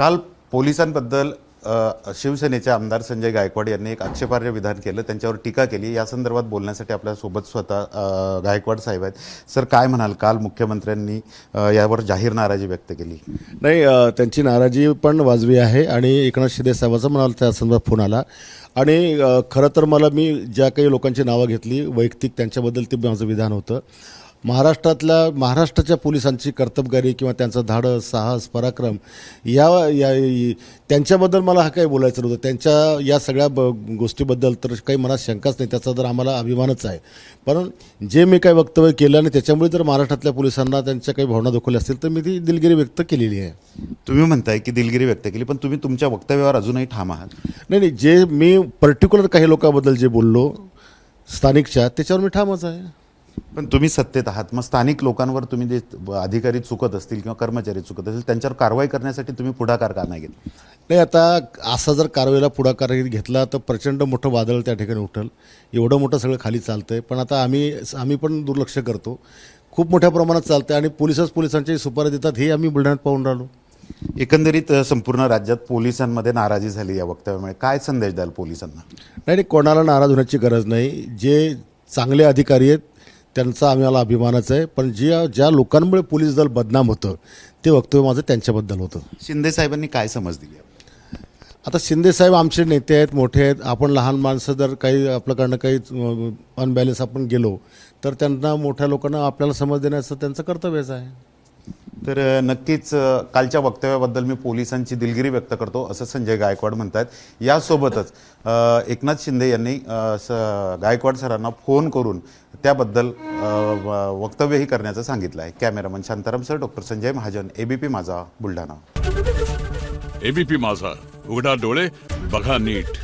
काल पोलिसांबद्दल शिवसेनेचे आमदार संजय गायकवाड यांनी एक आक्षेपार्ह विधान केलं, त्यांच्यावर टीका केली। या संदर्भात बोलण्यासाठी आपल्या सोबत स्वतः गायकवाड साहेब आहेत। सर, काय म्हणाल? काल मुख्यमंत्र्यांनी यावर जाहीर नाराजी व्यक्त केली। नाही, त्यांची नाराजी पण वाजवी आहे आणि एकनाथ शिंदे साहेबांचा मला त्या संदर्भात फोन आला आणि खरं तर मी ज्या काही लोकांची नावं घेतली वैयक्तिक त्यांच्याबद्दल ते माझं विधान होतं। महाराष्ट्राच्या पोलिसांची कर्तबगारी किंवा त्यांचं धाडस, साहस, पराक्रम त्यांच्याबद्दल मला हा काही बोलायचं नव्हतं। त्यांच्या या सगळ्या गोष्टीबद्दल तर काही मनात शंकाच नाही, त्याचा तर आम्हाला अभिमानच आहे। पण जे मी काही वक्तव्य केलं आणि त्याच्यामुळे जर महाराष्ट्रातल्या पोलिसांना त्यांच्या काही भावना दुखवल्या असतील तर मी ती दिलगिरी व्यक्त केलेली आहे। तुम्ही म्हणताय की दिलगिरी व्यक्त केली, पण तुम्ही तुमच्या वक्तव्यावर अजूनही ठाम आहात? नाही, जे मी पर्टिक्युलर काही लोकांबद्दल जे बोललो स्थानिकच्या, त्याच्यावर मी ठामच आहे। पण तुम्ही सत्तेत आहात, मग स्थानिक लोकांवर तुम्ही जे अधिकारी चुकत असतील किंवा कर्मचारी चुकत असतील त्यांच्यावर कारवाई करण्यासाठी तुम्ही पुढाकार का नाही घेत? नाही, आता असा जर कारवाईला पुढाकार घेतला तर प्रचंड मोठं वादळ त्या ठिकाणी उठल। एवढं मोठं सगळं खाली चालतंय, पण आता आम्ही पण दुर्लक्ष करतो। खूप मोठ्या प्रमाणात चालतंय आणि पोलिसांची सुपारी देतात हे आम्ही बुलढाण्यात पाहून राहिलो। एकंदरीत संपूर्ण राज्यात पोलिसांमध्ये नाराजी झाली या वक्तव्यामुळे, काय संदेश द्याल पोलिसांना? नाही, कोणाला नाराज होण्याची गरज नाही। जे चांगले अधिकारी आहेत त्यांचा आम्हाला अभिमानच आहे, पण ज्या लोकांमुळे पोलीस दल बदनाम होतं ते वक्तव्य माझं त्यांच्याबद्दल होतं। शिंदे साहेबांनी काय समज दिली? आता शिंदे साहेब आमचे नेते आहेत, मोठे आहेत। आपण लहान माणसं जर काही आपल्याकडनं काही अनबॅलन्स आपण गेलो तर त्यांना मोठ्या लोकांना आपल्याला समज देण्याचं त्यांचं कर्तव्यच आहे। तर नक्कीच कालच्या वक्तव्याबद्दल मी पोलिसांची दिलगिरी व्यक्त करतो असं संजय गायकवाड म्हणतात। यासोबतच एकनाथ शिंदे यांनी गायकवाड सरांना फोन करून त्याबद्दल वक्तव्यही करण्याचं सांगितलं आहे। Cameraman Shantaram sir, doctor Sanjay Mahajan, ABP माझा, बुलढाणा। एबीपी माझा, उघडा डोळे बघा नीट।